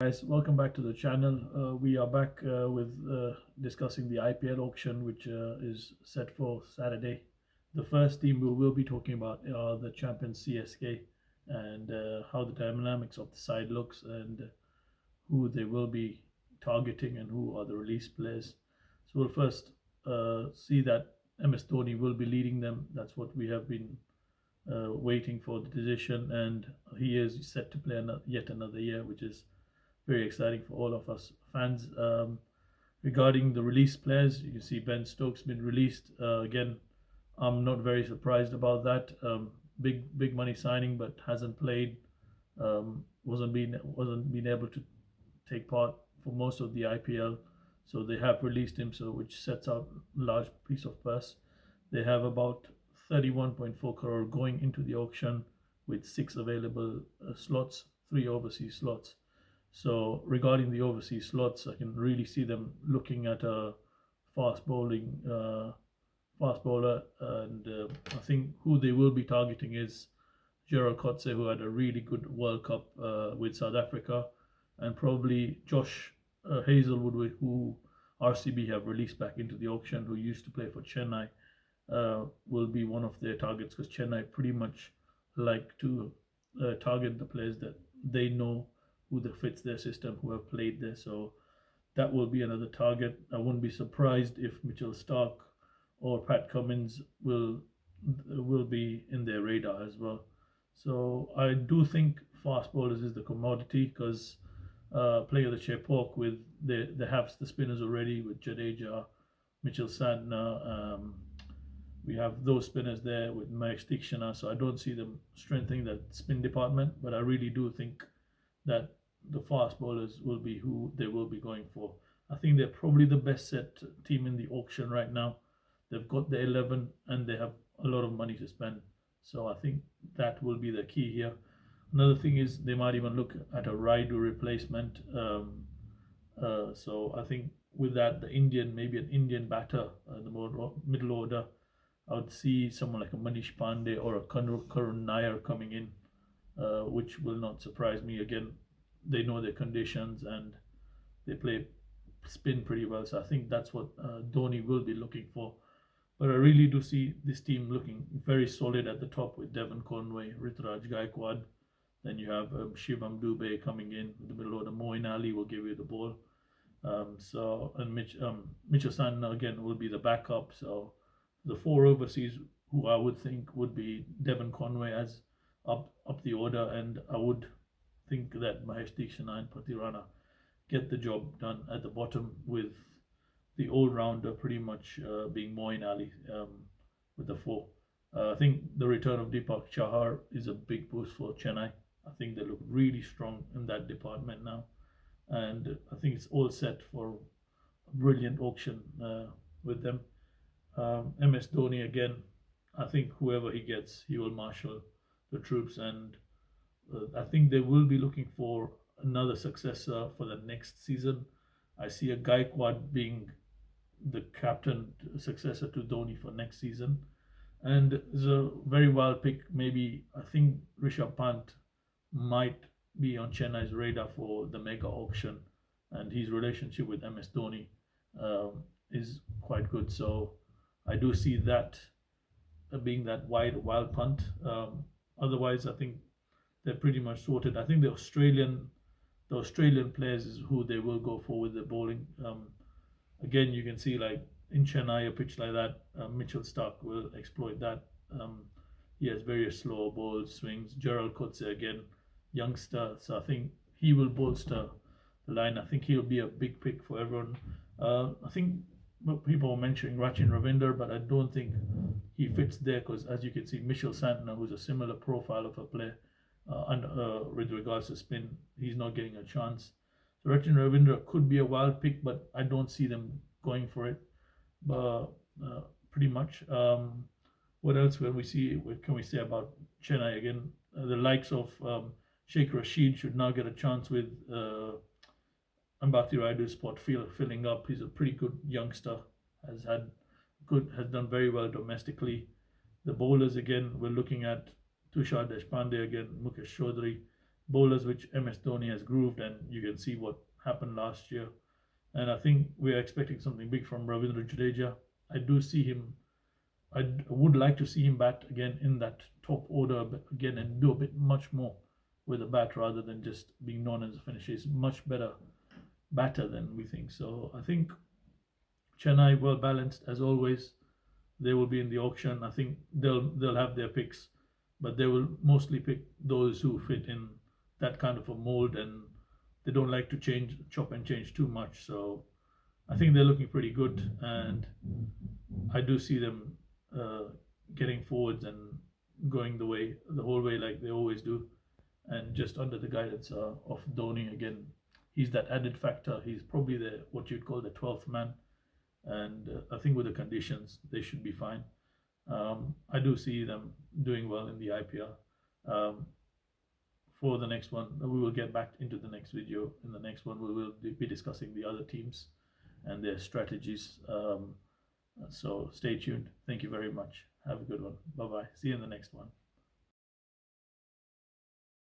Guys, welcome back to the channel. We are back with discussing the IPL auction, which is set for Saturday. The first team we will be talking about are the champions CSK and how the dynamics of the side looks and who they will be targeting and who are the release players. So we'll first see that MS Dhoni will be leading them. That's what we have been waiting for the decision, and he is set to play yet another year, which is very exciting for all of us fans. Regarding the release players, you can see Ben Stokes been released again. I'm not very surprised about that. Big money signing, but hasn't played. Wasn't been able to take part for most of the IPL, so they have released him. So which sets out a large piece of purse. They have about 31.4 crore going into the auction with 6 available slots, 3 overseas slots. So regarding the overseas slots, I can really see them looking at a fast bowling fast bowler, and I think who they will be targeting is Gerald Kotze, who had a really good World Cup with South Africa, and probably Josh Hazelwood, who RCB have released back into the auction, who used to play for Chennai, will be one of their targets because Chennai pretty much like to target the players that they know who that fits their system, who have played there. So that will be another target. I wouldn't be surprised if Mitchell Stark or Pat Cummins will be in their radar as well. So I do think fast bowlers is the commodity because playing the Chepauk with they have the spinners already with Jadeja, Mitchell Santner. We have those spinners there with Mahesh Dikshana, so I don't see them strengthening that spin department. But I really do think that the fast bowlers will be who they will be going for. I think they're probably the best set team in the auction right now. They've got the 11 and they have a lot of money to spend. So I think that will be the key here. Another thing is they might even look at a Raidu replacement. So I think with that, maybe an Indian batter in the middle order. I would see someone like a Manish Pandey or a Karun Nair coming in, which will not surprise me. Again, they know their conditions and they play spin pretty well. So I think that's what Dhoni will be looking for. But I really do see this team looking very solid at the top with Devon Conway, Rituraj Gaikwad. Then you have Shivam Dubey coming in with the middle order. Moeen Ali will give you the ball. Mitchell Santner again will be the backup. So the 4 overseas who I would think would be Devon Conway as up the order, and I would think that Mahesh Dikshana and Patirana get the job done at the bottom, with the all-rounder pretty much being Moeen Ali with the 4. I think the return of Deepak Chahar is a big boost for Chennai. I think they look really strong in that department now, and I think it's all set for a brilliant auction with them. MS Dhoni again, I think whoever he gets, he will marshal the troops, and I think they will be looking for another successor for the next season. I see a Gaikwad being the captain successor to Dhoni for next season, and it's a very wild pick. Maybe I think Rishabh Pant might be on Chennai's radar for the mega auction, and his relationship with MS Dhoni is quite good. So I do see that being that wild punt. Otherwise, I think they're pretty much sorted. I think the Australian players is who they will go for with the bowling. Again, you can see like in Chennai, a pitch like that, Mitchell Stark will exploit that. He has very slow ball swings. Gerald Kotze again, youngster, so I think he will bolster the line. I think he'll be a big pick for everyone. I think people are mentioning Rachin Ravinder, but I don't think he fits there because, as you can see, Mitchell Santner, who's a similar profile of a player, with regards to spin, he's not getting a chance. So Rachin Ravindra could be a wild pick, but I don't see them going for it. But pretty much, what else will we see? What can we say about Chennai again? The likes of Sheikh Rashid should now get a chance with Ambati Raidu's spot filling up. He's a pretty good youngster. Has done very well domestically. The bowlers again, we're looking at Tushar Deshpande again, Mukesh Chaudhary, bowlers which MS Dhoni has grooved, and you can see what happened last year. And I think we are expecting something big from Ravindra Jadeja. I do see him. I would like to see him bat again in that top order again and do a bit much more with a bat rather than just being known as a finisher. He's much better batter than we think. So I think Chennai well balanced as always. They will be in the auction. I think they'll have their picks, but they will mostly pick those who fit in that kind of a mold, and they don't like to chop and change too much. So I think they're looking pretty good, and I do see them getting forwards and going the whole way like they always do, and just under the guidance of Dhoni again. He's that added factor. He's probably the what you'd call the 12th man, and I think with the conditions they should be fine. I do see them doing well in the IPL. For the next one, we will get back into the next video. In the next one, we will be discussing the other teams and their strategies. So stay tuned. Thank you very much. Have a good one. Bye bye. See you in the next one.